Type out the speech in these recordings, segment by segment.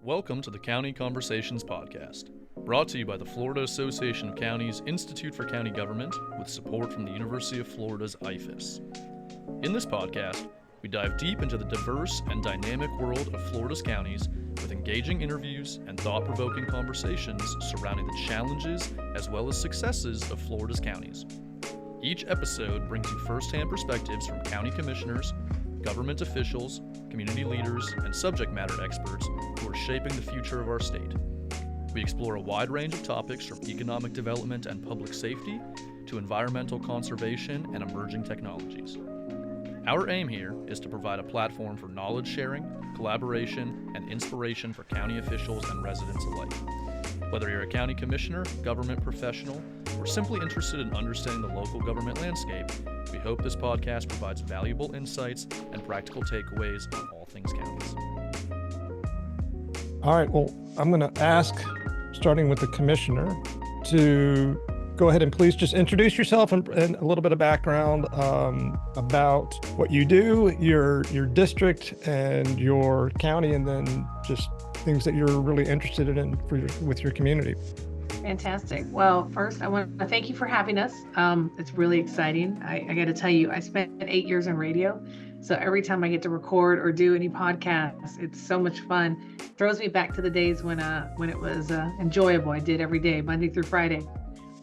Welcome to the County Conversations Podcast, brought to you by the Florida Association of Counties Institute for County Government with support from the University of Florida's IFAS. In this podcast, we dive deep into the diverse and dynamic world of Florida's counties with engaging interviews and thought-provoking conversations surrounding the challenges as well as successes of Florida's counties. Each episode brings you first-hand perspectives from county commissioners, government officials, community leaders, and subject matter experts who are shaping the future of our state. We explore a wide range of topics from economic development and public safety to environmental conservation and emerging technologies. Our aim here is to provide a platform for knowledge sharing, collaboration, and inspiration for county officials and residents alike. Whether you're a county commissioner, government professional, or simply interested in understanding the local government landscape, we hope this podcast provides valuable insights and practical takeaways on all things counties. All right, well, I'm going to ask, starting with the commissioner, to go ahead and please just introduce yourself and a little bit of background about what you do, your district and your county, and then just things that you're really interested in with your community. Fantastic. Well, first, I want to thank you for having us. It's really exciting. I got to tell you, I spent 8 years in radio. So every time I get to record or do any podcasts, it's so much fun. It throws me back to the days when it was enjoyable. I did every day, Monday through Friday.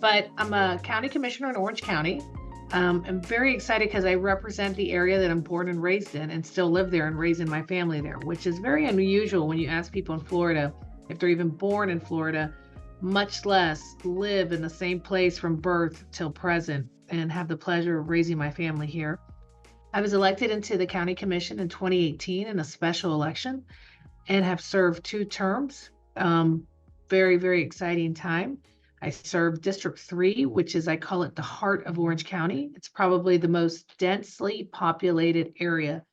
But I'm a county commissioner in Orange County. I'm very excited because I represent the area that I'm born and raised in and still live there and raising my family there, which is very unusual when you ask people in Florida if they're even born in Florida, much less live in the same place from birth till present and have the pleasure of raising my family here. I was elected into the county commission in 2018 in a special election and have served 2 terms. Very, very exciting time. I served District 3, which is, I call it the heart of Orange County. It's probably the most densely populated area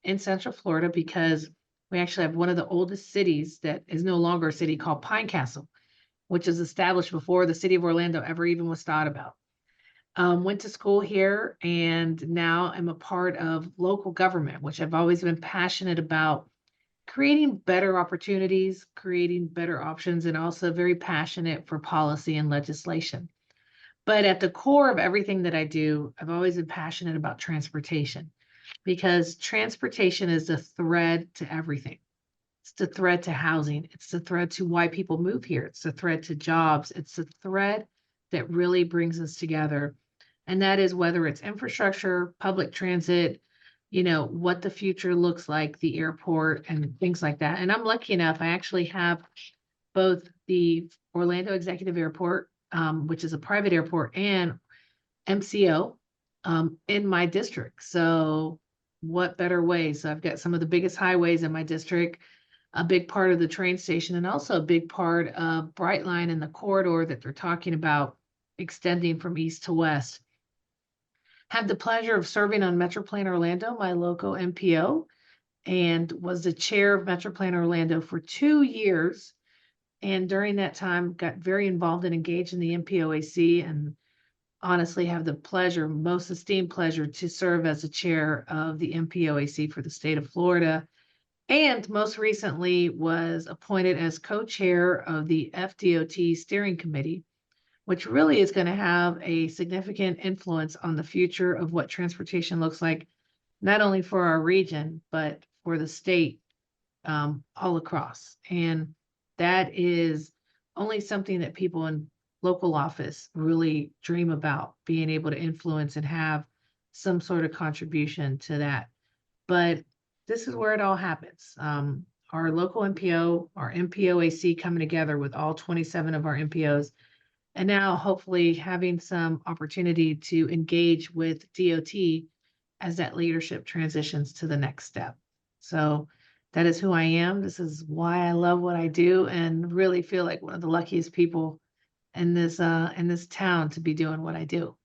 in Central Florida because we actually have one of the oldest cities that is no longer a city called Pine Castle, which is established before the city of Orlando ever even was thought about. Went to school here and now I'm a part of local government, which I've always been passionate about creating better opportunities, creating better options, and also very passionate for policy and legislation. But at the core of everything that I do, I've always been passionate about transportation because transportation is the thread to everything. It's the thread to housing. It's the thread to why people move here. It's the thread to jobs. It's the thread that really brings us together. And that is whether it's infrastructure, public transit, what the future looks like, the airport and things like that. And I'm lucky enough, I actually have both the Orlando Executive Airport, which is a private airport, and MCO in my district. So what better way? So I've got some of the biggest highways in my district, a big part of the train station, and also a big part of Brightline and the corridor that they're talking about extending from east to west. Had the pleasure of serving on Metropolitan Orlando, my local MPO, and was the chair of Metropolitan Orlando for 2 years. And during that time, got very involved and engaged in the MPOAC and honestly have the pleasure, most esteemed pleasure, to serve as the chair of the MPOAC for the state of Florida. And most recently was appointed as co-chair of the FDOT Steering Committee, which really is going to have a significant influence on the future of what transportation looks like, not only for our region, but for the state all across. And that is only something that people in local office really dream about, being able to influence and have some sort of contribution to that. But this is where it all happens. Our local MPO, our MPOAC coming together with all 27 of our MPOs, and now hopefully having some opportunity to engage with DOT as that leadership transitions to the next step. So that is who I am. This is why I love what I do and really feel like one of the luckiest people in this town to be doing what I do.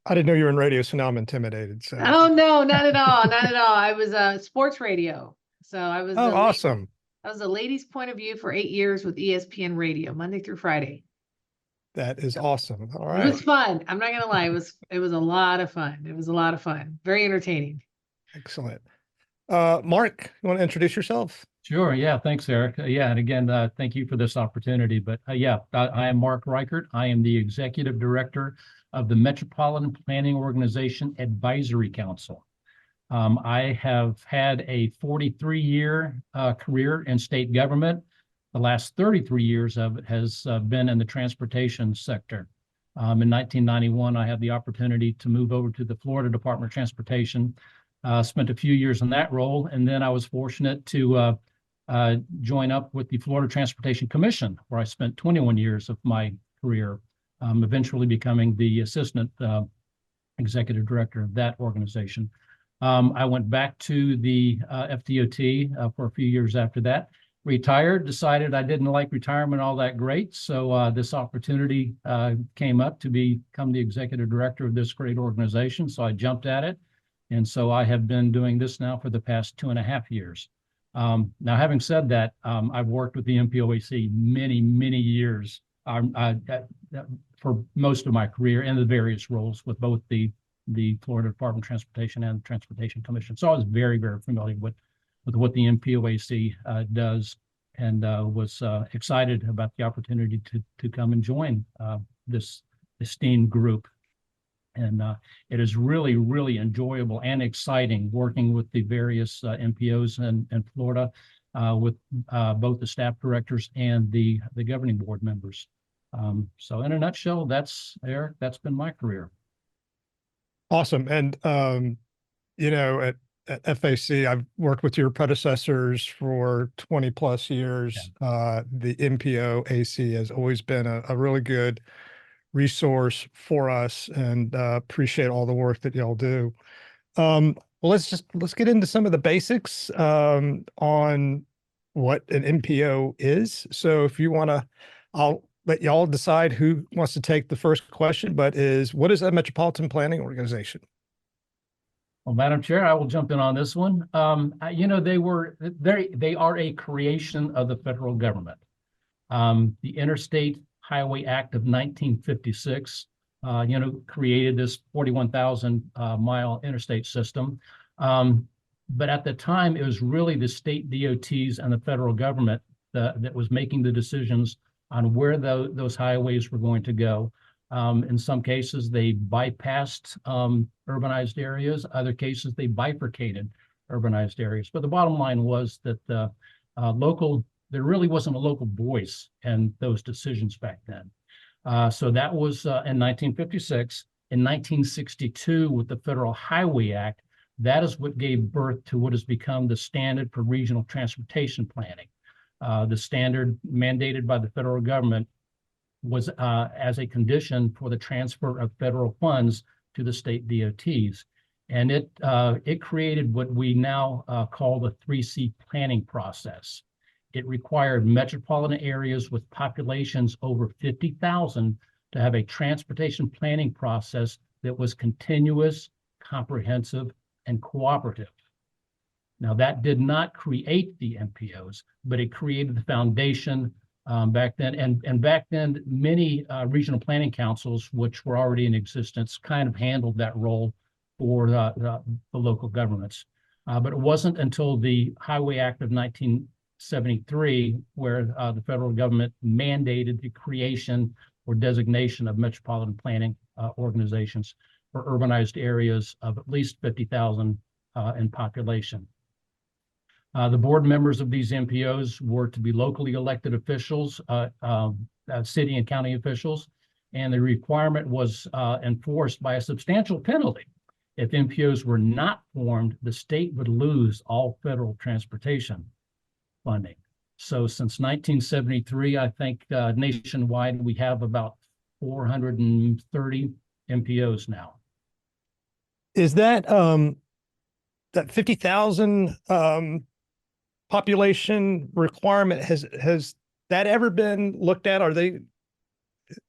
I didn't know you were in radio, so now I'm intimidated. So. Oh, no, not at all. Not at all. I was sports radio. So I was awesome. I was the ladies' point of view for 8 years with ESPN radio, Monday through Friday. That is awesome. All right. It was fun. I'm not going to lie. It was a lot of fun. It was a lot of fun. Very entertaining. Excellent. Mark, you want to introduce yourself? Sure. Yeah. Thanks, Eric. Yeah. And again, thank you for this opportunity. But yeah, I am Mark Reichert. I am the Executive Director of the Metropolitan Planning Organization Advisory Council. I have had a 43-year career in state government. The last 33 years of it has been in the transportation sector. In 1991, I had the opportunity to move over to the Florida Department of Transportation, spent a few years in that role, and then I was fortunate to join up with the Florida Transportation Commission, where I spent 21 years of my career, eventually becoming the assistant executive director of that organization. I went back to the FDOT for a few years after that, retired, decided I didn't like retirement all that great. So this opportunity came up to become the executive director of this great organization. So I jumped at it. And so I have been doing this now for the past 2.5 years. Now, having said that, I've worked with the MPOAC many years for most of my career in the various roles with both the Florida Department of Transportation and the Transportation Commission. So I was very familiar with what the MPOAC does, and was excited about the opportunity to come and join this esteemed group. And it is really enjoyable and exciting working with the various MPOs in Florida, with both the staff directors and the governing board members. So in a nutshell, that's Eric, that's been my career. Awesome. And, at FAC, I've worked with your predecessors for 20 plus years. The MPOAC has always been a really good resource for us, and appreciate all the work that y'all do. Well, let's get into some of the basics on what an MPO is. So if you want to, I'll let y'all decide who wants to take the first question, but what is a Metropolitan Planning Organization? Well, Madam Chair, I will jump in on this one. They are a creation of the federal government. The Interstate Highway Act of 1956, created this 41,000 mile interstate system. But at the time, it was really the state DOTs and the federal government that was making the decisions on where those highways were going to go. In some cases, they bypassed urbanized areas. Other cases, they bifurcated urbanized areas. But the bottom line was that there really wasn't a local voice in those decisions back then. So that was in 1956. In 1962, with the Federal Highway Act, that is what gave birth to what has become the standard for regional transportation planning. The standard mandated by the federal government was as a condition for the transfer of federal funds to the state DOTs. And it created what we now call the 3C planning process. It required metropolitan areas with populations over 50,000 to have a transportation planning process that was continuous, comprehensive, and cooperative. Now, that did not create the MPOs, but it created the foundation back then. And back then, many regional planning councils, which were already in existence, kind of handled that role for the local governments. But it wasn't until the Highway Act of 1973 where the federal government mandated the creation or designation of metropolitan planning organizations for urbanized areas of at least 50,000 in population. The board members of these MPOs were to be locally elected officials, city and county officials, and the requirement was enforced by a substantial penalty. If MPOs were not formed, the state would lose all federal transportation funding. So since 1973, I think nationwide, we have about 430 MPOs now. Is that 50,000 population requirement, has that ever been looked at?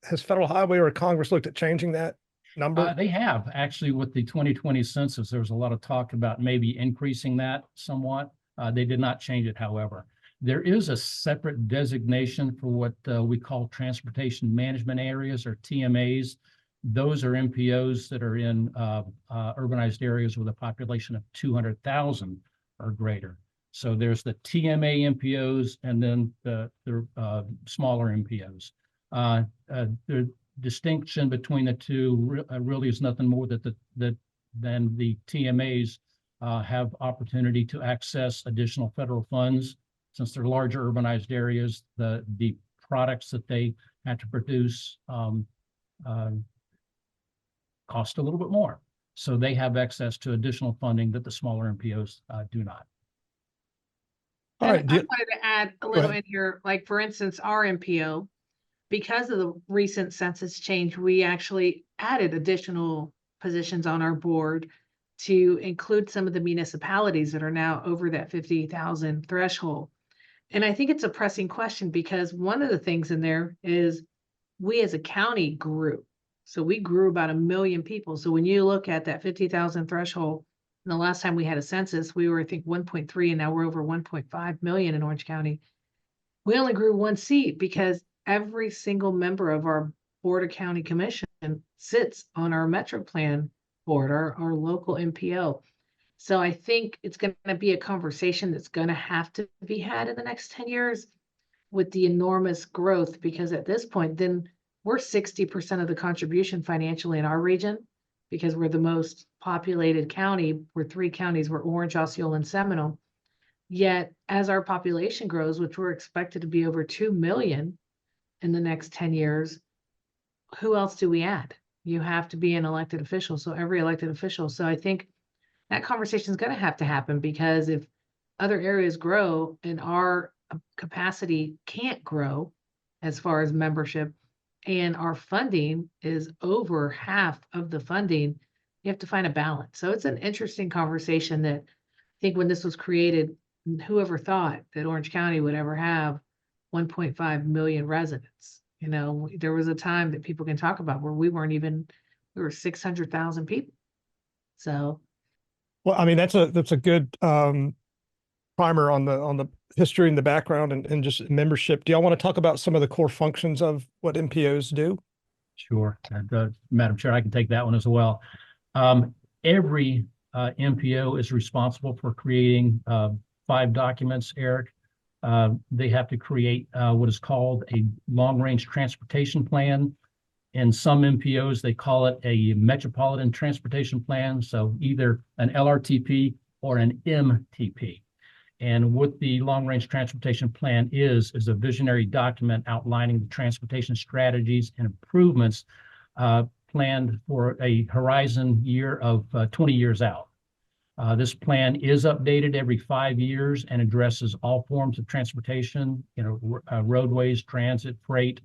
Has Federal Highway or Congress looked at changing that number? They have actually. With the 2020 census, there was a lot of talk about maybe increasing that somewhat. They did not change it, however. There is a separate designation for what we call transportation management areas, or TMAs. Those are MPOs that are in urbanized areas with a population of 200,000 or greater. So there's the TMA MPOs and then the smaller MPOs. The distinction between the two really is nothing more than the TMAs have opportunity to access additional federal funds. Since they're larger urbanized areas, the products that they have to produce cost a little bit more. So they have access to additional funding that the smaller MPOs do not. All right. I wanted to add a little in here, like for instance, our MPO, because of the recent census change, we actually added additional positions on our board to include some of the municipalities that are now over that 50,000 threshold. And I think it's a pressing question because one of the things in there is we as a county grew. So we grew about 1 million people. So when you look at that 50,000 threshold, and the last time we had a census, we were, I think, 1.3, and now we're over 1.5 million in Orange County. We only grew 1 seat because every single member of our Board of County Commission sits on our Metro Plan board, our local MPO. So I think it's going to be a conversation that's going to have to be had in the next 10 years with the enormous growth, because at this point, then we're 60% of the contribution financially in our region, because we're the most populated county. We're 3 counties, we're Orange, Osceola, and Seminole. Yet as our population grows, which we're expected to be over 2 million in the next 10 years, who else do we add? You have to be an elected official. So every elected official. So I think that conversation is going to happen, because if other areas grow and our capacity can't grow as far as membership, and our funding is over half of the funding, you have to find a balance. So it's an interesting conversation that I think when this was created, whoever thought that Orange County would ever have 1.5 million residents? You know, there was a time that people can talk about where we were 600,000 people. So. Well, I mean, that's a good primer on the history and the background and just membership. Do y'all want to talk about some of the core functions of what MPOs do? Sure. Madam Chair, I can take that one as well. Every MPO is responsible for creating 5 documents, Eric. They have to create what is called a long-range transportation plan. In some MPOs, they call it a Metropolitan Transportation Plan, so either an LRTP or an MTP. And what the long-range transportation plan is a visionary document outlining the transportation strategies and improvements planned for a horizon year of 20 years out. This plan is updated every 5 years and addresses all forms of transportation, roadways, transit, freight,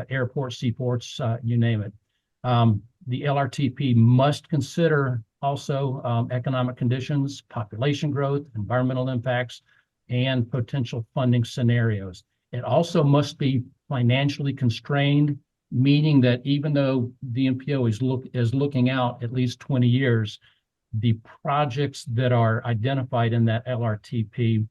airports, seaports, you name it. The LRTP must consider also economic conditions, population growth, environmental impacts, and potential funding scenarios. It also must be financially constrained, meaning that even though the MPO is looking out at least 20 years, the projects that are identified in that LRTP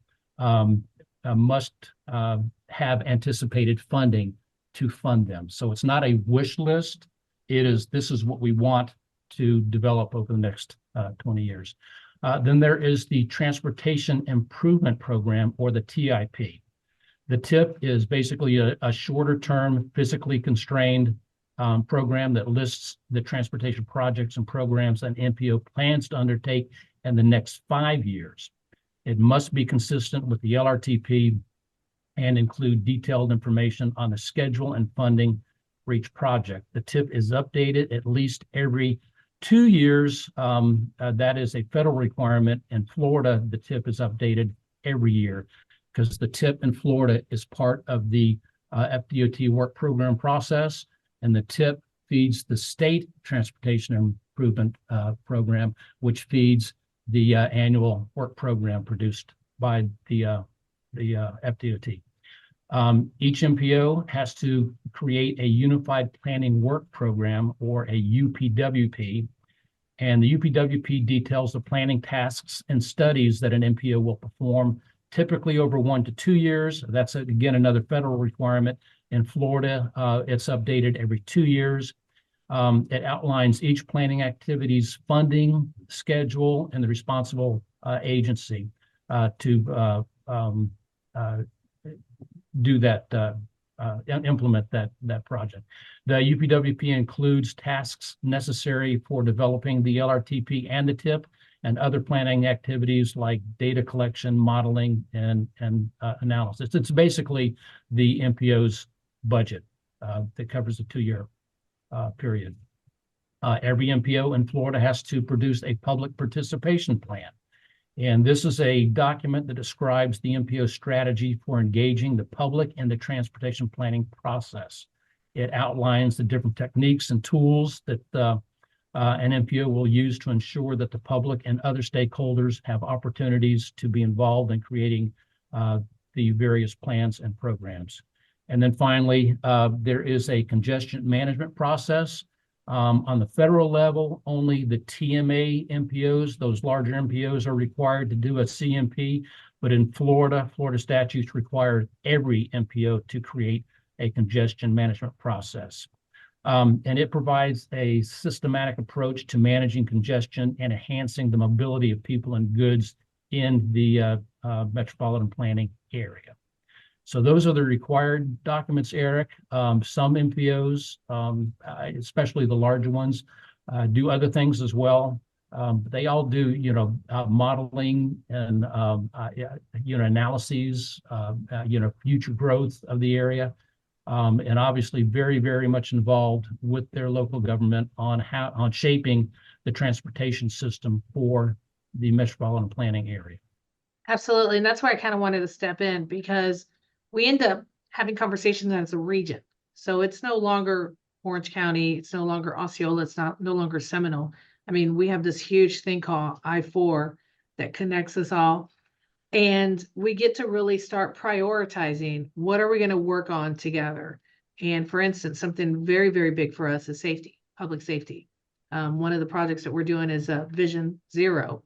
must have anticipated funding to fund them. So it's not a wish list. This is what we want to develop over the next 20 years. Then there is the Transportation Improvement Program, or the TIP. The TIP is basically a shorter term, physically constrained program that lists the transportation projects and programs an MPO plans to undertake in the next 5 years. It must be consistent with the LRTP and include detailed information on the schedule and funding for each project. The TIP is updated at least every 2 years. That is a federal requirement. In Florida, the TIP is updated every year because the TIP in Florida is part of the FDOT work program process, and the TIP feeds the state transportation improvement program, which feeds the annual work program produced by the FDOT. Each MPO has to create a Unified Planning Work Program, or a UPWP, and the UPWP details the planning tasks and studies that an MPO will perform, typically over 1 to 2 years. That's, again, another federal requirement. In Florida, it's updated every 2 years. It outlines each planning activity's funding, schedule, and the responsible agency to do that, implement that project. The UPWP includes tasks necessary for developing the LRTP and the TIP, and other planning activities like data collection, modeling, and analysis. It's basically the MPO's budget that covers a 2-year period. Every MPO in Florida has to produce a public participation plan. And this is a document that describes the MPO strategy for engaging the public in the transportation planning process. It outlines the different techniques and tools that an MPO will use to ensure that the public and other stakeholders have opportunities to be involved in creating the various plans and programs. And then finally, there is a congestion management process. On the federal level, only the TMA MPOs, those larger MPOs, are required to do a CMP. But in Florida statutes require every MPO to create a congestion management process. And it provides a systematic approach to managing congestion and enhancing the mobility of people and goods in the metropolitan planning area. So those are the required documents, Eric. Some MPOs, especially the larger ones, do other things as well. They all do, modeling and, analyses, future growth of the area. And obviously very, very much involved with their local government on shaping the transportation system for the metropolitan planning area. Absolutely. And that's why I kind of wanted to step in, because we end up having conversations as a region. So it's no longer Orange County, it's no longer Osceola, it's no longer Seminole. I mean, we have this huge thing called I-4 that connects us all. And we get to really start prioritizing what are we going to work on together. And for instance, something very, very big for us is safety, public safety. One of the projects that we're doing is Vision Zero,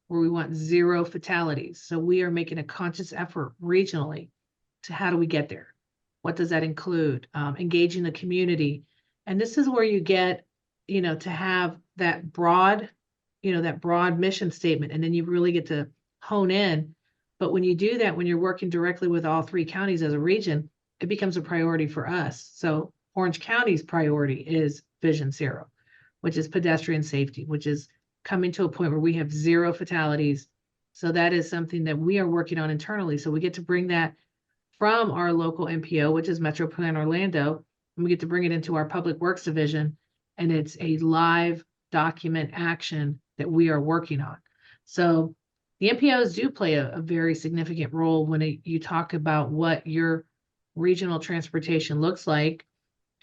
where we want 0 fatalities. So we are making a conscious effort regionally to how do we get there? What does that include? Engaging the community. And this is where you get, to have that broad mission statement, and then you really get to hone in. But when you do that, when you're working directly with all 3 counties as a region, it becomes a priority for us. So Orange County's priority is Vision Zero, which is pedestrian safety, which is coming to a point where we have 0 fatalities. So that is something that we are working on internally. So we get to bring that from our local MPO, which is Metropolitan Orlando, and we get to bring it into our Public Works Division, and it's a live document action that we are working on. So the MPOs do play a very significant role when you talk about what your regional transportation looks like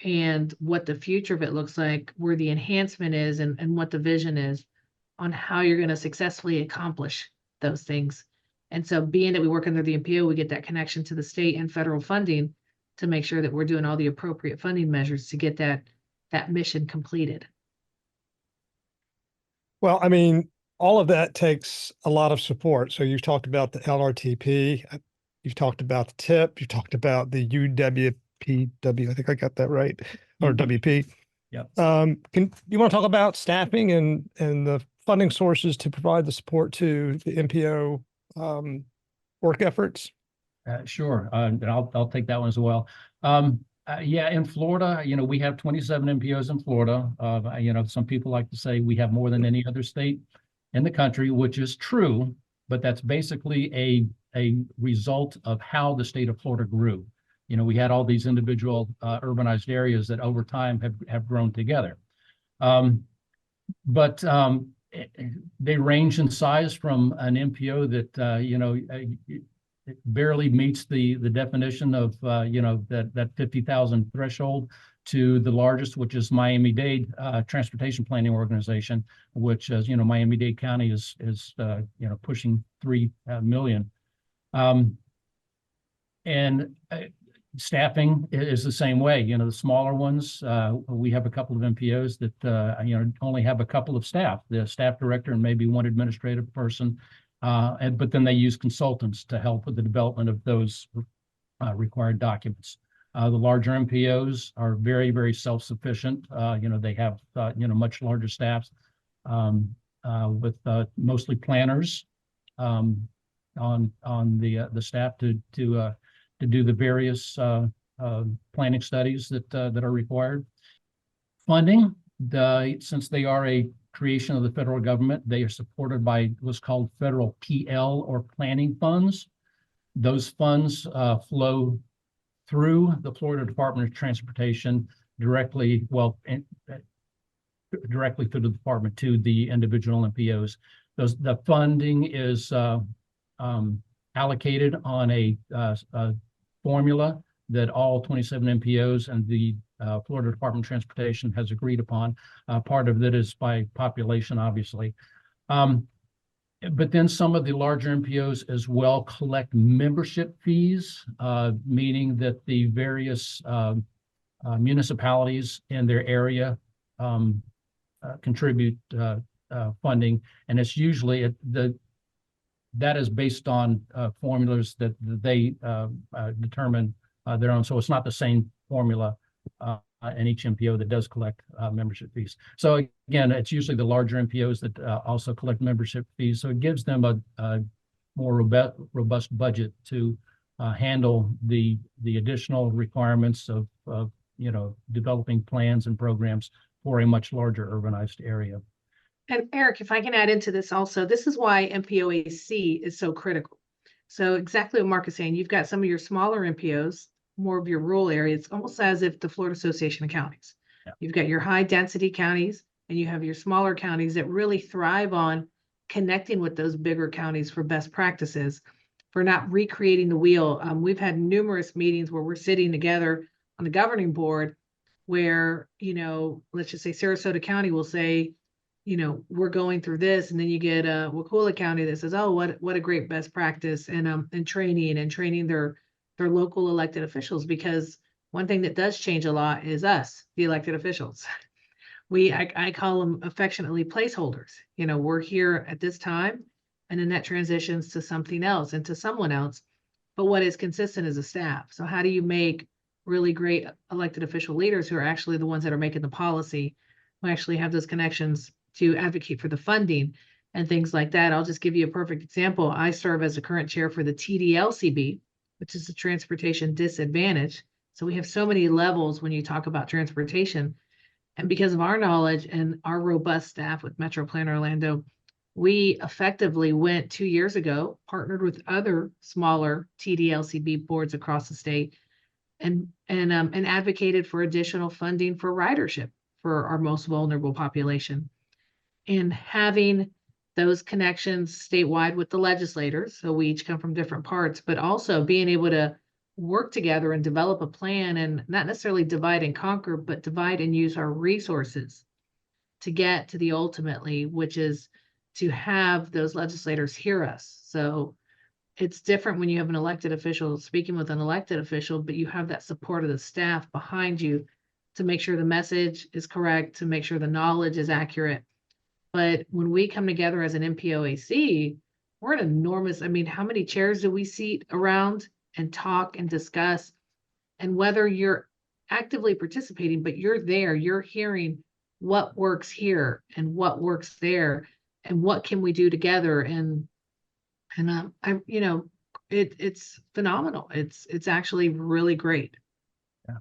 and what the future of it looks like, where the enhancement is, and what the vision is on how you're going to successfully accomplish those things. And so being that we work under the MPO, we get that connection to the state and federal funding to make sure that we're doing all the appropriate funding measures to get that mission completed. Well, I mean, all of that takes a lot of support. So you've talked about the LRTP, you've talked about the TIP, you've talked about the UWPW, I think I got that right, or WP. Yep. Can you want to talk about staffing and the funding sources to provide the support to the MPO work efforts? Sure. And I'll take that one as well. Yeah, in Florida, we have 27 MPOs in Florida. Some people like to say we have more than any other state in the country, which is true, but that's basically a result of how the state of Florida grew. We had all these individual urbanized areas that over time have grown together. But they range in size from an MPO that, it barely meets the definition of, that 50,000 threshold, to the largest, which is Miami-Dade Transportation Planning Organization, which, Miami-Dade County is pushing 3 million. And staffing is the same way. The smaller ones, we have a couple of MPOs that, only have a couple of staff, the staff director and maybe 1 administrative person. But then they use consultants to help with the development of those required documents. The larger MPOs are very, very self-sufficient. They have, much larger staffs with mostly planners on the staff to do the various planning studies that are required. Funding, since they are a creation of the federal government, they are supported by what's called federal PL or planning funds. Those funds flow through the Florida Department of Transportation directly, directly through the department to the individual MPOs. The funding is allocated on a formula that all 27 MPOs and the Florida Department of Transportation has agreed upon. Part of it is by population, obviously. But then some of the larger MPOs as well collect membership fees, meaning that the various municipalities in their area contribute funding, and it's usually that is based on formulas that they determine their own. So it's not the same formula in each MPO that does collect membership fees. So again, it's usually the larger MPOs that also collect membership fees. So it gives them a more robust budget to handle the additional requirements of developing plans and programs for a much larger urbanized area. And Eric, if I can add into this also, this is why MPOAC is so critical. So exactly what Mark is saying, you've got some of your smaller MPOs, more of your rural areas. It's almost as if the Florida Association of Counties. Yeah. You've got your high density counties and you have your smaller counties that really thrive on connecting with those bigger counties for best practices, for not recreating the wheel. We've had numerous meetings where we're sitting together on the governing board where, let's just say Sarasota County will say, we're going through this, and then you get Wakulla County that says, oh, what a great best practice, and training their local elected officials, because one thing that does change a lot is us, the elected officials. I call them affectionately placeholders. We're here at this time, and then that transitions to something else and to someone else. But what is consistent is a staff. So how do you make really great elected official leaders who are actually the ones that are making the policy, who actually have those connections to advocate for the funding and things like that? I'll just give you a perfect example. I serve as a current chair for the TDLCB, which is the Transportation Disadvantage. So we have so many levels when you talk about transportation. And because of our knowledge and our robust staff with Metropolitan Orlando, we effectively went 2 years ago, partnered with other smaller TDLCB boards across the state, and advocated for additional funding for ridership for our most vulnerable population. And having those connections statewide with the legislators, so we each come from different parts, but also being able to work together and develop a plan, and not necessarily divide and conquer, but divide and use our resources to get to the ultimately, which is to have those legislators hear us. So it's different when you have an elected official speaking with an elected official, but you have that support of the staff behind you to make sure the message is correct, to make sure the knowledge is accurate. But when we come together as an MPOAC, we're an enormous, how many chairs do we seat around and talk and discuss? And whether you're actively participating, but you're there, you're hearing what works here and what works there, and what can we do together? It's phenomenal. It's actually really great. Yeah.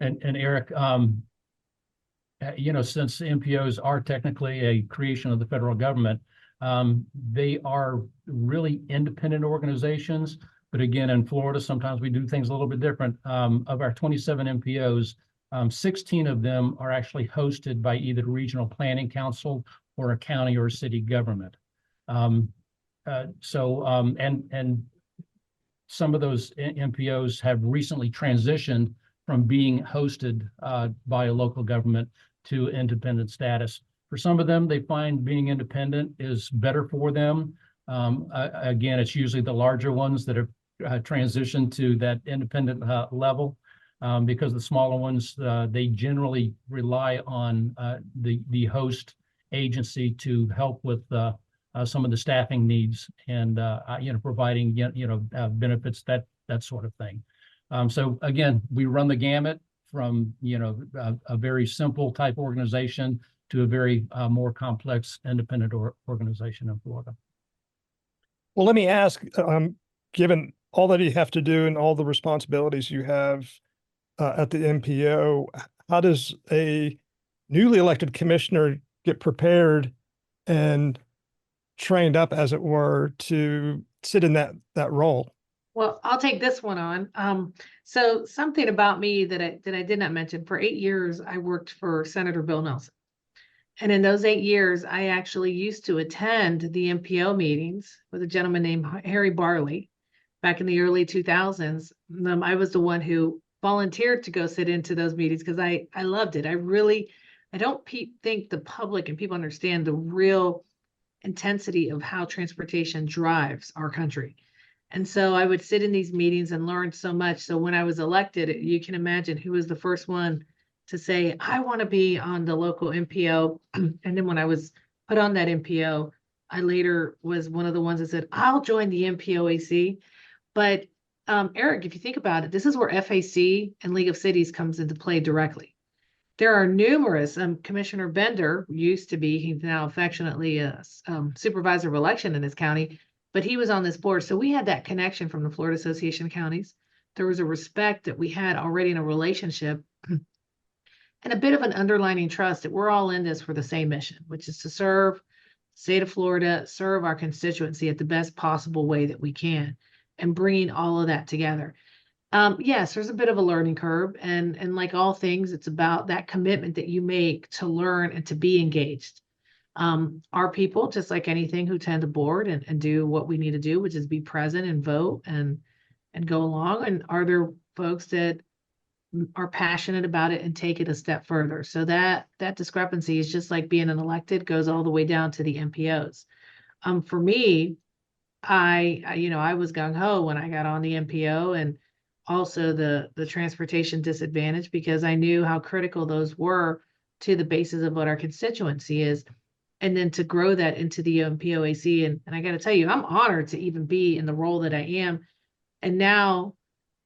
And Eric, since MPOs are technically a creation of the federal government, they are really independent organizations. But again, in Florida, sometimes we do things a little bit different. Of our 27 MPOs, 16 of them are actually hosted by either regional planning council or a county or a city government. And some of those MPOs have recently transitioned from being hosted by a local government to independent status. For some of them, they find being independent is better for them. Again, it's usually the larger ones that have transitioned to that independent level, because the smaller ones, they generally rely on the host agency to help with some of the staffing needs and providing benefits, that sort of thing. So again, we run the gamut from a very simple type organization to a very more complex independent organization in Florida. Well, let me ask, given all that you have to do and all the responsibilities you have at the MPO, how does a newly elected commissioner get prepared and trained up, as it were, to sit in that role? Well, I'll take this one on. So something about me that I did not mention, for 8 years, I worked for Senator Bill Nelson. And in those 8 years, I actually used to attend the MPO meetings with a gentleman named Harry Barley back in the early 2000s. I was the one who volunteered to go sit into those meetings because I loved it. I don't think the public and people understand the real intensity of how transportation drives our country. And so I would sit in these meetings and learn so much. So when I was elected, you can imagine who was the first one to say, I want to be on the local MPO. And then when I was put on that MPO, I later was one of the ones that said, I'll join the MPOAC. But Eric, if you think about it, this is where FAC and League of Cities comes into play directly. There are numerous, Commissioner Bender used to be, he's now affectionately a supervisor of election in his county, but he was on this board. So we had that connection from the Florida Association of Counties. There was a respect that we had already in a relationship and a bit of an underlining trust that we're all in this for the same mission, which is to serve the state of Florida, serve our constituency at the best possible way that we can, and bringing all of that together. Yes, there's a bit of a learning curve, and like all things, it's about that commitment that you make to learn and to be engaged. Our people, just like anything, who tend to board and do what we need to do, which is be present and vote and go along. And are there folks that are passionate about it and take it a step further? So that discrepancy is just like being an elected, goes all the way down to the MPOs. For me, I was gung ho when I got on the MPO, and also the transportation disadvantage, because I knew how critical those were to the basis of what our constituency is. And then to grow that into the MPOAC. And I got to tell you, I'm honored to even be in the role that I am. And now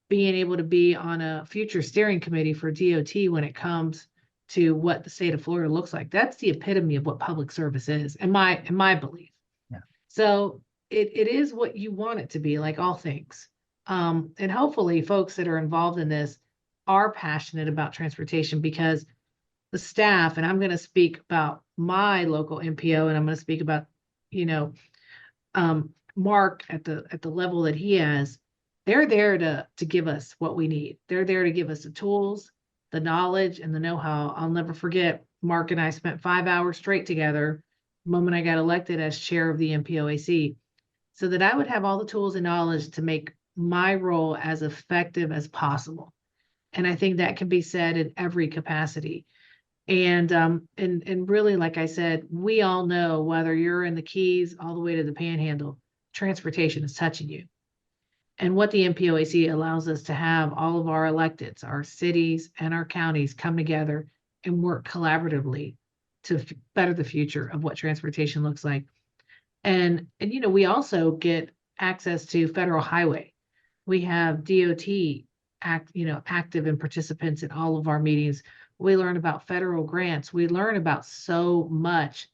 being able to be on a future steering committee for DOT when it comes to what the state of Florida looks like. That's the epitome of what public service is, in my belief. Yeah. So it is what you want it to be, like all things. And hopefully folks that are involved in this are passionate about transportation, because the staff, and I'm going to speak about my local MPO, and I'm going to speak about, Mark at the level that he has. They're there to give us what we need. They're there to give us the tools, the knowledge, and the know-how. I'll never forget, Mark and I spent 5 hours straight together the moment I got elected as chair of the MPOAC, so that I would have all the tools and knowledge to make my role as effective as possible. And I think that can be said in every capacity. And really, like I said, we all know, whether you're in the Keys all the way to the Panhandle, transportation is touching you. And what the MPOAC allows us to have all of our electeds, our cities and our counties, come together and work collaboratively to better the future of what transportation looks like. And we also get access to federal highway. We have DOT active and participants in all of our meetings. We learn about federal grants. We learn about so much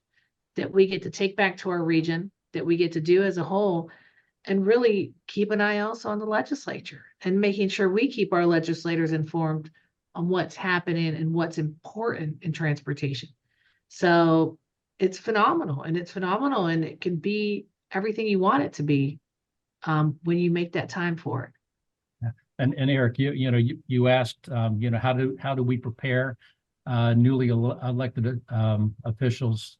that we get to take back to our region, that we get to do as a whole, and really keep an eye also on the legislature and making sure we keep our legislators informed on what's happening and what's important in transportation. So it's phenomenal, and it can be everything you want it to be when you make that time for it. And Eric, you asked, how do we prepare newly elected officials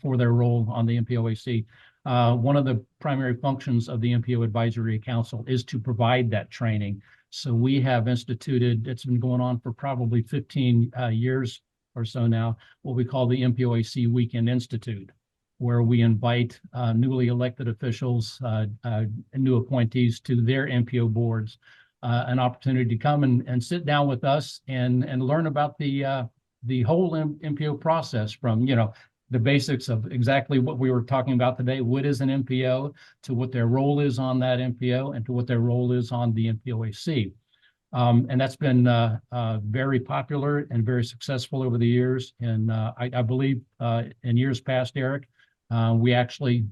for their role on the MPOAC? One of the primary functions of the MPO Advisory Council is to provide that training. So we have instituted, it's been going on for probably 15 years or so now, what we call the MPOAC Weekend Institute, where we invite newly elected officials, new appointees to their MPO boards, an opportunity to come and sit down with us and learn about the whole MPO process, from the basics of exactly what we were talking about today. What is an MPO, to what their role is on that MPO, and to what their role is on the MPOAC. And that's been very popular and very successful over the years. And I believe in years past, Eric, we actually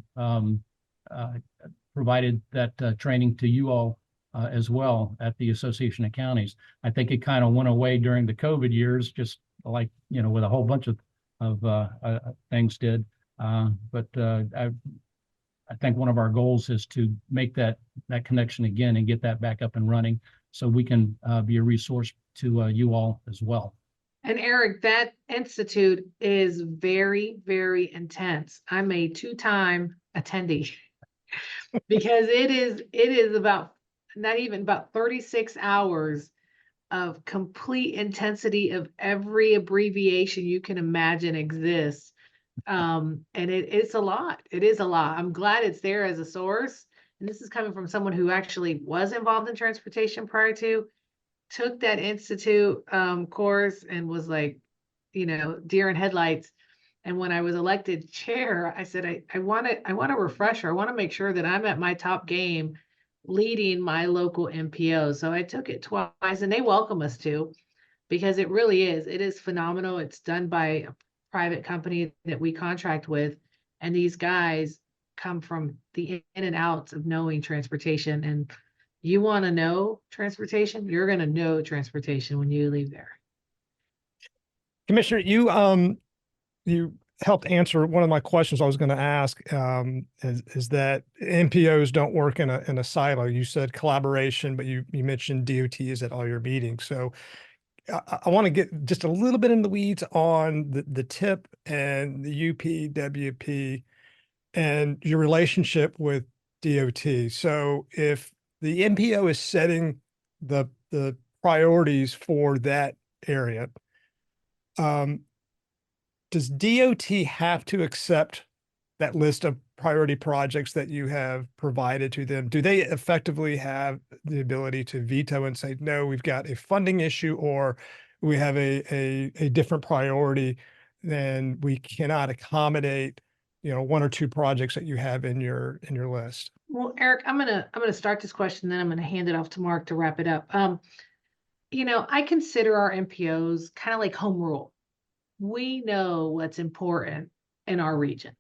provided that training to you all as well at the Association of Counties. I think it kind of went away during the COVID years, just like, with a whole bunch of things did. But I think one of our goals is to make that connection again and get that back up and running so we can be a resource to you all as well. And Eric, that institute is very, very intense. I'm a 2-time attendee because it is about not even about 36 hours of complete intensity of every abbreviation you can imagine exists. And it's a lot. It is a lot. I'm glad it's there as a source. And this is coming from someone who actually was involved in transportation prior to, took that institute course and was like, deer in headlights. And when I was elected chair, I said, I want a refresher. I want to make sure that I'm at my top game leading my local MPO. So I took it twice, and they welcome us to, because it is phenomenal. It's done by a private company that we contract with. And these guys come from the in and outs of knowing transportation. And you want to know transportation, you're going to know transportation when you leave there. Commissioner, you helped answer one of my questions I was going to ask, is that MPOs don't work in a silo. You said collaboration, but you mentioned DOTs at all your meetings. So I want to get just a little bit in the weeds on the TIP and the UPWP and your relationship with DOT. So if the MPO is setting the priorities for that area, does DOT have to accept that list of priority projects that you have provided to them? Do they effectively have the ability to veto and say, no, we've got a funding issue, or we have a different priority, then we cannot accommodate, 1 or 2 projects that you have in your list? Well, Eric, I'm gonna start this question, then I'm gonna hand it off to Mark to wrap it up. I consider our MPOs kind of like home rule. We know what's important in our region.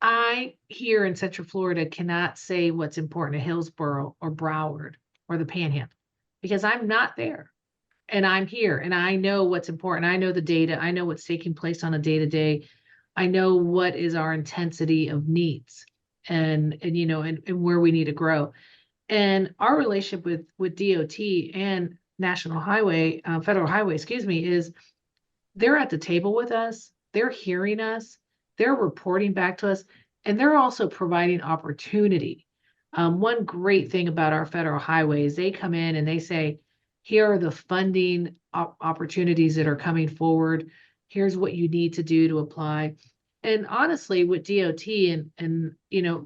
I, here in Central Florida, cannot say what's important to Hillsborough or Broward or the Panhandle, because I'm not there. And I'm here, and I know what's important. I know the data. I know what's taking place on a day-to-day. I know what is our intensity of needs and where we need to grow. And our relationship with DOT and National Highway, Federal Highway, is they're at the table with us. They're hearing us. They're reporting back to us, and they're also providing opportunity. One great thing about our federal highways, they come in and they say, here are the funding opportunities that are coming forward. Here's what you need to do to apply. And honestly, with DOT and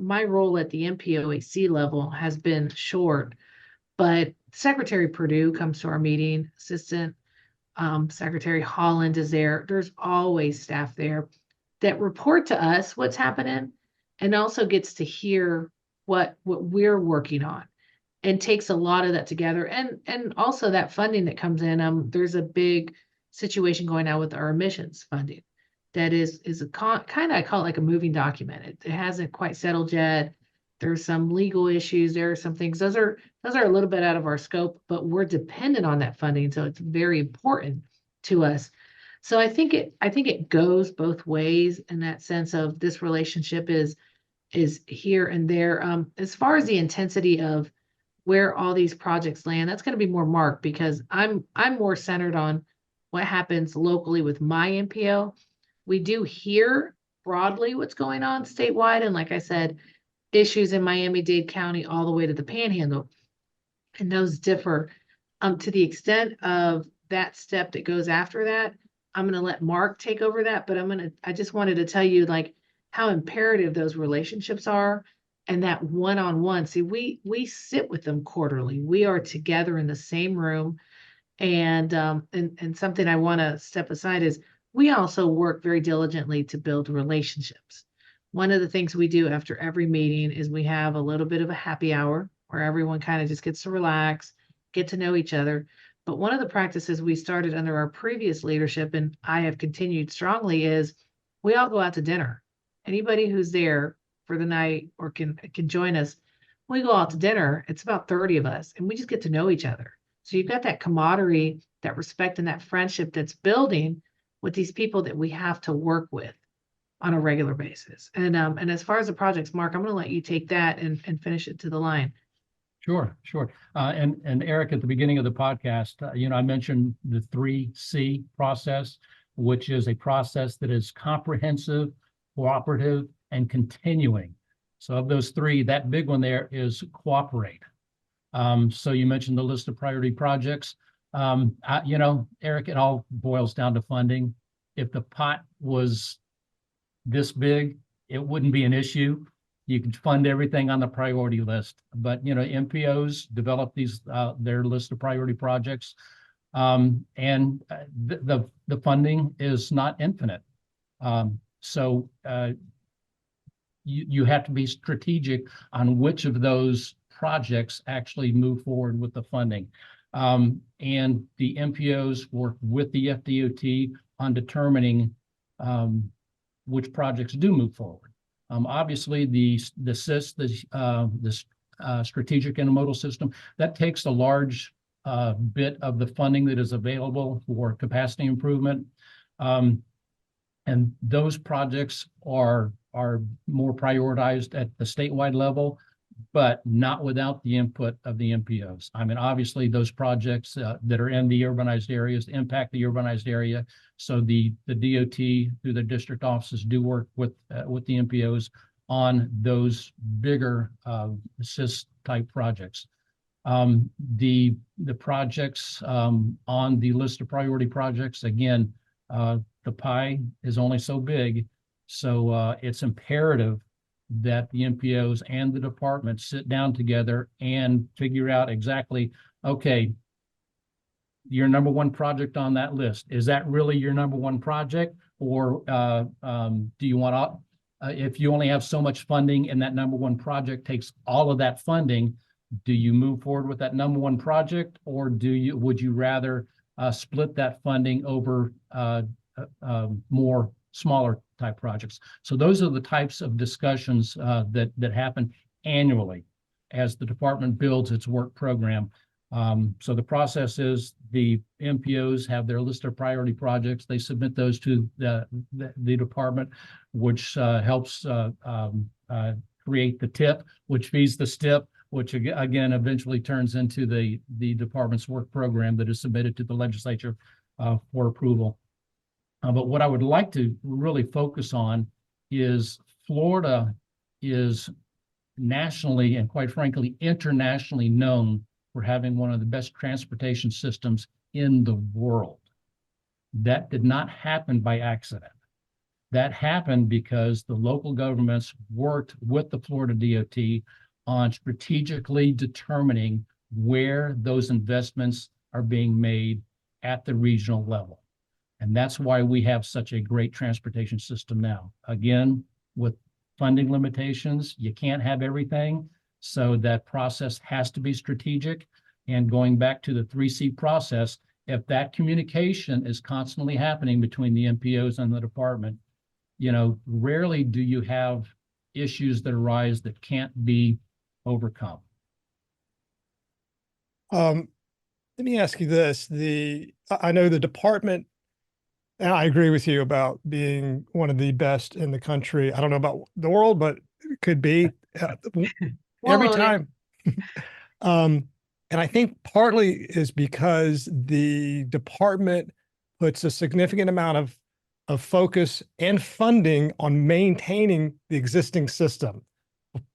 my role at the MPOAC level has been short, but Secretary Perdue comes to our meeting, Assistant Secretary Holland is there. There's always staff there that report to us what's happening, and also gets to hear what we're working on, and takes a lot of that together. And also that funding that comes in, there's a big situation going on with our emissions funding that is a kind of, I call it like a moving document. It hasn't quite settled yet. There's some legal issues. There are some things. Those are a little bit out of our scope, but we're dependent on that funding, so it's very important to us. So I think it goes both ways in that sense of this relationship is here and there. As far as the intensity of where all these projects land, that's going to be more Mark, because I'm more centered on what happens locally with my MPO. We do hear broadly what's going on statewide, and like I said, issues in Miami-Dade County all the way to the Panhandle, and those differ. To the extent of that step that goes after that, I'm going to let Mark take over that, but I just wanted to tell you like how imperative those relationships are, and that one-on-one. See, we sit with them quarterly. We are together in the same room, and something I want to step aside is we also work very diligently to build relationships. One of the things we do after every meeting is we have a little bit of a happy hour where everyone kind of just gets to relax, get to know each other. But one of the practices we started under our previous leadership, and I have continued strongly, is we all go out to dinner. Anybody who's there for the night or can join us. When we go out to dinner, it's about 30 of us, and we just get to know each other. So you've got that camaraderie, that respect, and that friendship that's building with these people that we have to work with on a regular basis. And as far as the projects, Mark, I'm going to let you take that and finish it to the line. Sure, sure. And Eric, at the beginning of the podcast, I mentioned the 3C process, which is a process that is comprehensive, cooperative, and continuing. So of those three, that big one there is cooperate. So you mentioned the list of priority projects. Eric, it all boils down to funding. If the pot was this big, it wouldn't be an issue. You can fund everything on the priority list, but MPOs develop these their list of priority projects, and the funding is not infinite. So you have to be strategic on which of those projects actually move forward with the funding. And the MPOs work with the FDOT on determining which projects do move forward. Obviously, the SIS, the strategic intermodal system, that takes a large bit of the funding that is available for capacity improvement. And those projects are more prioritized at the statewide level, but not without the input of the MPOs. I mean, obviously, those projects that are in the urbanized areas impact the urbanized area. So the DOT through the district offices do work with the MPOs on those bigger SIS type projects. The projects on the list of priority projects, again, the pie is only so big. So it's imperative that the MPOs and the department sit down together and figure out exactly, okay, your number one project on that list, is that really your number one project? Or do you want to, if you only have so much funding and that number one project takes all of that funding, do you move forward with that number one project? Or would you rather split that funding over more smaller type projects? So those are the types of discussions that happen annually as the department builds its work program. So the process is the MPOs have their list of priority projects. They submit those to the department, which helps create the TIP, which feeds the STIP, which again eventually turns into the department's work program that is submitted to the legislature for approval. But what I would like to really focus on is Florida is nationally and quite frankly internationally known for having one of the best transportation systems in the world. That did not happen by accident. That happened because the local governments worked with the Florida DOT on strategically determining where those investments are being made at the regional level. And that's why we have such a great transportation system now. Again, with funding limitations, you can't have everything. So that process has to be strategic. And going back to the 3C process, if that communication is constantly happening between the MPOs and the department, rarely do you have issues that arise that can't be overcome. Let me ask you this. I know the department, and I agree with you about being one of the best in the country. I don't know about the world, but it could be every time. And I think partly is because the department puts a significant amount of focus and funding on maintaining the existing system.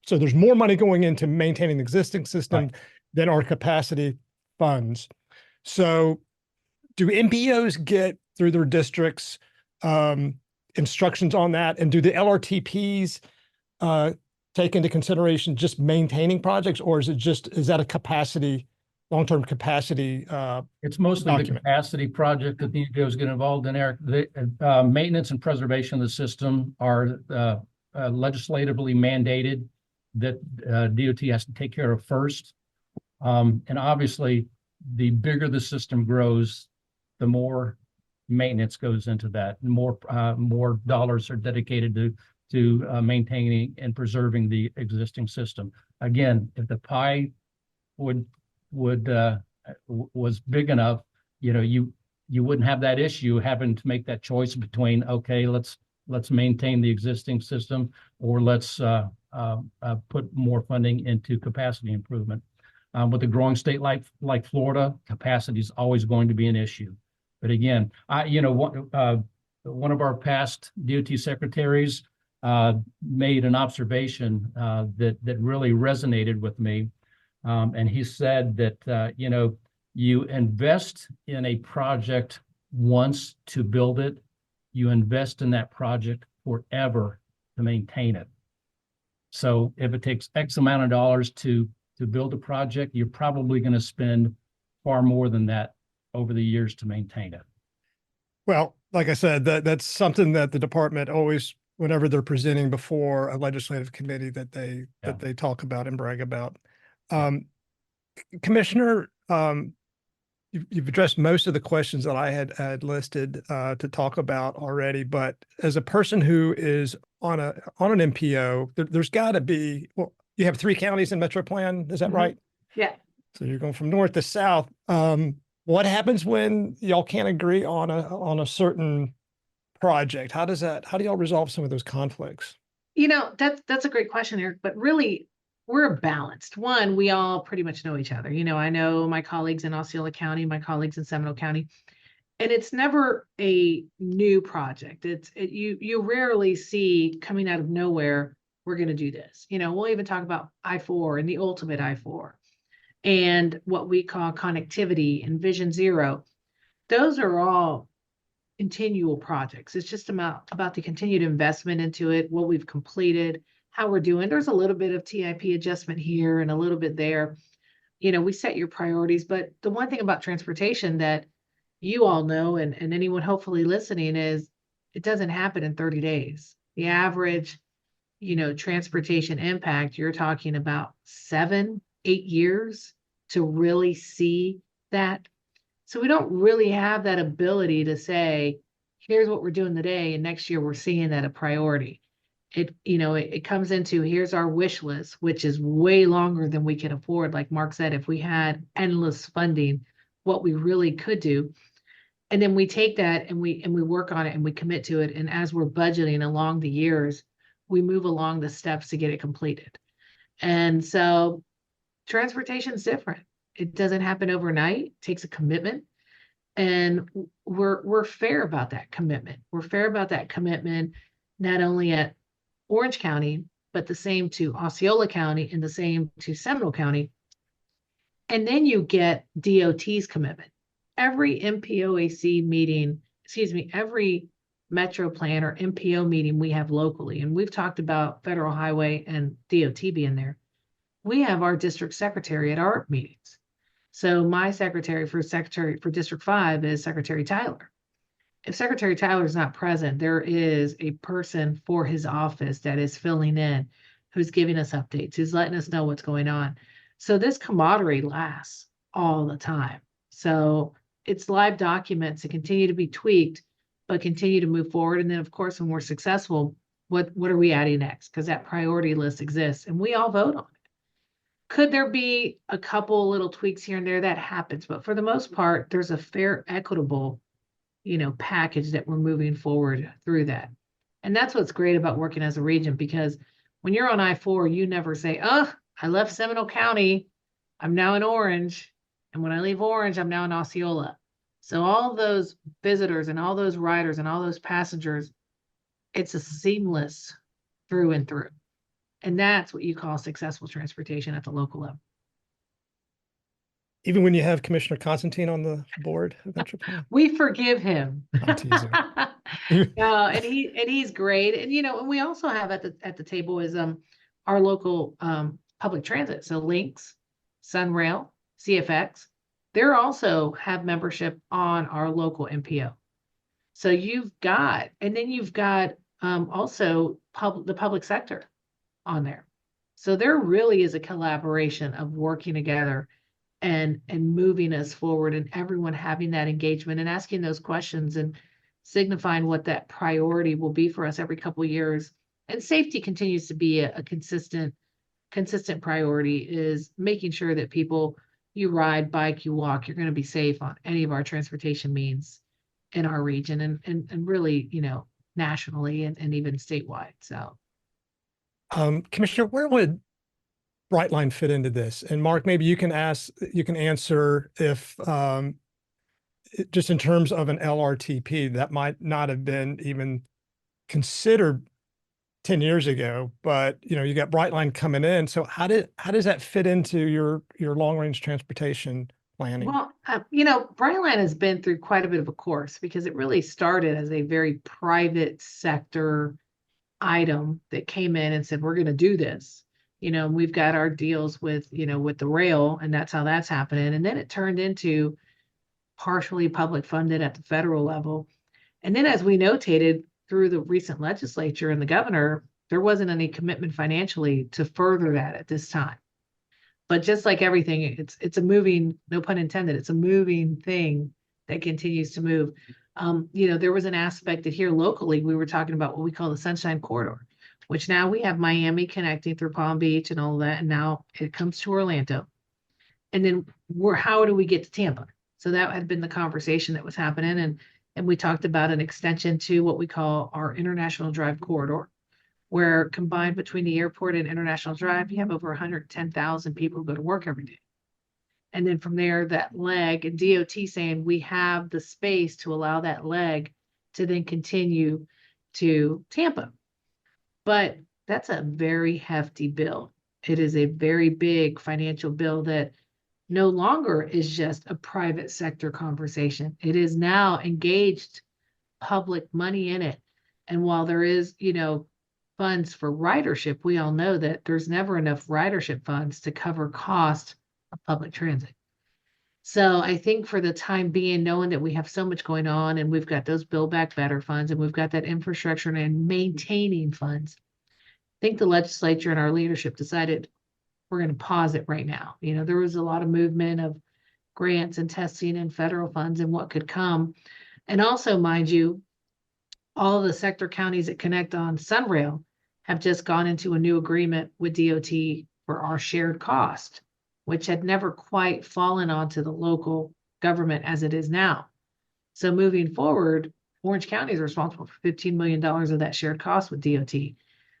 So there's more money going into maintaining the existing system than our capacity funds. So do MPOs get through their districts instructions on that? And do the LRTPs take into consideration just maintaining projects, or is that a capacity, long-term capacity It's mostly document? The capacity project that the MPOs get involved in, Eric. The maintenance and preservation of the system are legislatively mandated that DOT has to take care of first. And obviously, the bigger the system grows, the more maintenance goes into that. More dollars are dedicated to maintaining and preserving the existing system. Again, if the pie was big enough, you wouldn't have that issue having to make that choice between, okay, let's maintain the existing system, or let's put more funding into capacity improvement. With a growing state like Florida, capacity is always going to be an issue. But again, one of our past DOT secretaries made an observation that really resonated with me. And he said that, you invest in a project once to build it, you invest in that project forever to maintain it. So if it takes X amount of dollars to build a project, you're probably going to spend far more than that over the years to maintain it. Well, like I said, that's something that the department always, whenever they're presenting before a legislative committee, that they talk about and brag about. Commissioner, you've addressed most of the questions that I had listed to talk about already, but as a person who is on an MPO, there's got to be, well, you have 3 counties in Metropolitan, is that right? Yeah. So you're going from north to south. What happens when y'all can't agree on a certain project? How do y'all resolve some of those conflicts? That's a great question, Eric, but really we're balanced. One, we all pretty much know each other. I know my colleagues in Osceola County, my colleagues in Seminole County, and it's never a new project. You rarely see coming out of nowhere, we're going to do this. We'll even talk about I-4 and the ultimate I-4 and what we call connectivity and Vision Zero. Those are all continual projects. It's just about the continued investment into it, what we've completed, how we're doing. There's a little bit of TIP adjustment here and a little bit there. We set your priorities, but the one thing about transportation that you all know, and anyone hopefully listening, is it doesn't happen in 30 days. The average, transportation impact, you're talking about 7-8 years to really see that. So we don't really have that ability to say, here's what we're doing today, and next year we're seeing that a priority. It comes into, here's our wish list, which is way longer than we can afford. Like Mark said, if we had endless funding, what we really could do. And then we take that and we work on it and we commit to it. And as we're budgeting along the years, we move along the steps to get it completed. And so transportation is different. It doesn't happen overnight. It takes a commitment. And we're fair about that commitment. We're fair about that commitment, not only at Orange County, but the same to Osceola County and the same to Seminole County. And then you get DOT's commitment. Every MPOAC meeting, every Metro Plan or MPO meeting we have locally, and we've talked about Federal Highway and DOT being there, we have our district secretary at our meetings. So my secretary for District 5 is Secretary Tyler. If Secretary Tyler is not present, there is a person for his office that is filling in, who's giving us updates, who's letting us know what's going on. So this camaraderie lasts all the time. So it's live documents that continue to be tweaked, but continue to move forward. And then, of course, when we're successful, what are we adding next? Because that priority list exists and we all vote on it. Could there be a couple little tweaks here and there? That happens. But for the most part, there's a fair, equitable package that we're moving forward through that. And that's what's great about working as a region, because when you're on I-4, you never say, oh, I left Seminole County, I'm now in Orange. And when I leave Orange, I'm now in Osceola. So all those visitors and all those riders and all those passengers, it's a seamless through and through. And that's what you call successful transportation at the local level. Even when you have Commissioner Constantine on the board of Metropolitan? We forgive him. I'm teasing. And he's great. And and we also have at the table is our local public transit. So Lynx, Sunrail, CFX, they're also have membership on our local MPO. So you've got also the public sector on there. So there really is a collaboration of working together and moving us forward, and everyone having that engagement and asking those questions and signifying what that priority will be for us every couple of years. And safety continues to be a consistent priority, is making sure that people, you ride, bike, you walk, you're going to be safe on any of our transportation means in our region, and really, nationally and even statewide. So Commissioner, where would Brightline fit into this? And Mark, maybe you can answer if just in terms of an LRTP that might not have been even considered 10 years ago, but you got Brightline coming in. So how does that fit into your long range transportation planning? well, Brightline has been through quite a bit of a course, because it really started as a very private sector item that came in and said, we're going to do this. We've got our deals with the rail, and that's how that's happening. And then it turned into partially public funded at the federal level. And then, as we notated through the recent legislature and the governor, there wasn't any commitment financially to further that at this time. But just like everything, it's a moving, no pun intended, it's a moving thing that continues to move. There was an aspect that here locally, we were talking about what we call the Sunshine Corridor, which now we have Miami connecting through Palm Beach and all of that. And now it comes to Orlando. And then how do we get to Tampa? So that had been the conversation that was happening. And we talked about an extension to what we call our International Drive Corridor, where combined between the airport and International Drive, you have over 110,000 people who go to work every day. And then from there, that leg, and DOT saying we have the space to allow that leg to then continue to Tampa. But that's a very hefty bill. It is a very big financial bill that no longer is just a private sector conversation. It is now engaged public money in it. And while there is, funds for ridership, we all know that there's never enough ridership funds to cover cost of public transit. So I think for the time being, knowing that we have so much going on, and we've got those Build Back Better funds, and we've got that infrastructure and maintaining funds, I think the legislature and our leadership decided we're going to pause it right now. There was a lot of movement of grants and testing and federal funds and what could come. And also, mind you, all of the sector counties that connect on Sunrail have just gone into a new agreement with DOT for our shared cost, which had never quite fallen onto the local government as it is now. So moving forward, Orange County is responsible for $15 million of that shared cost with DOT.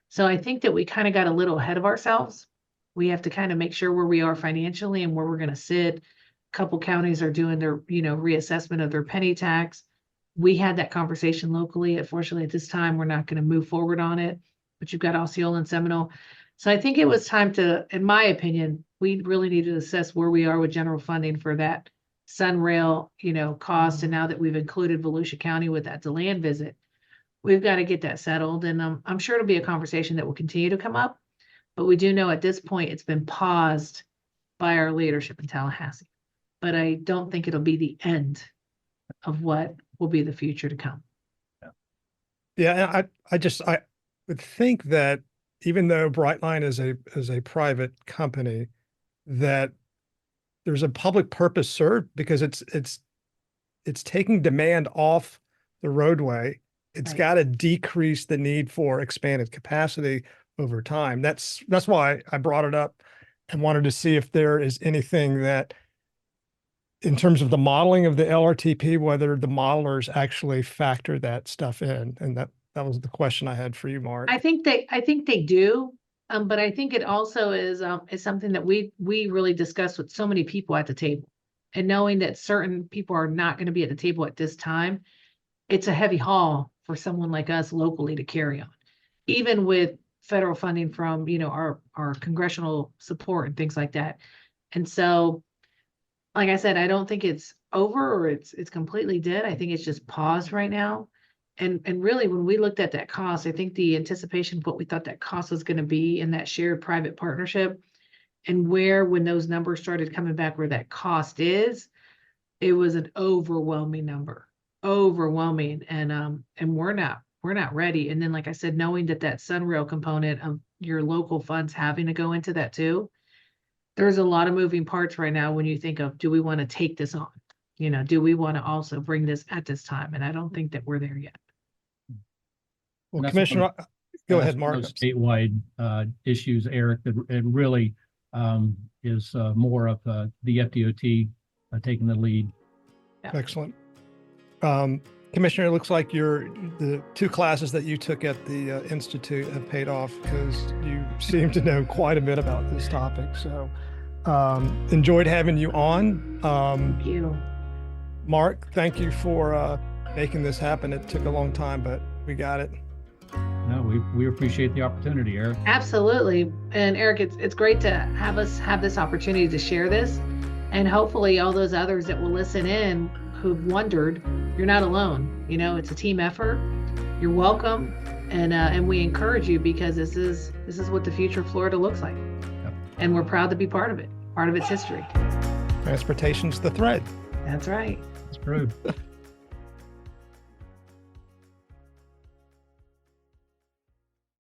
So I think that we kind of got a little ahead of ourselves. We have to kind of make sure where we are financially and where we're going to sit. A couple counties are doing their, reassessment of their penny tax. We had that conversation locally. Unfortunately, at this time, we're not going to move forward on it, but you've got Osceola and Seminole. So I think it was time to, in my opinion, we really need to assess where we are with general funding for that Sunrail, cost. And now that we've included Volusia County with that DeLand visit, we've got to get that settled. And I'm sure it'll be a conversation that will continue to come up. But we do know at this point it's been paused by our leadership in Tallahassee. But I don't think it'll be the end of what will be the future to come. Yeah, I would think that even though Brightline is a private company, that there's a public purpose served, because it's taking demand off the roadway. It's Right. got to decrease the need for expanded capacity over time. That's why I brought it up and wanted to see if there is anything that, in terms of the modeling of the LRTP, whether the modelers actually factor that stuff in. And that was the question I had for you, Mark. I think they do. But I think it also is something that we really discussed with so many people at the table, and knowing that certain people are not going to be at the table at this time, it's a heavy haul for someone like us locally to carry on, even with federal funding from, our congressional support and things like that. And so, like I said, I don't think it's over or it's completely dead. I think it's just paused right now. And really, when we looked at that cost, I think the anticipation of what we thought that cost was going to be in that shared private partnership, and when those numbers started coming back, where that cost is, it was an overwhelming number, overwhelming. And we're not ready. And then, like I said, knowing that Sunrail component of your local funds having to go into that too, there's a lot of moving parts right now when you think of, do we want to take this on? Do we want to also bring this at this time? And I don't think that we're there yet. Well, Commissioner, Go That's ahead, one Mark. of those statewide issues, Eric, that it really is more of the FDOT taking the lead. Excellent. Commissioner, it looks like the 2 classes that you took at the Institute have paid off because you seem to know quite a bit about this topic. So enjoyed having you on. Thank you. Mark, thank you for making this happen. It took a long time, but we got it. No, we appreciate the opportunity, Eric. Absolutely. And Eric, it's great to have us have this opportunity to share this. And hopefully all those others that will listen in who've wondered, you're not alone. You know, it's a team effort. You're welcome. And we encourage you because this is what the future of Florida looks like. Yep. And we're proud to be part of it, part of its history. Transportation's the thread. That's right. It's true.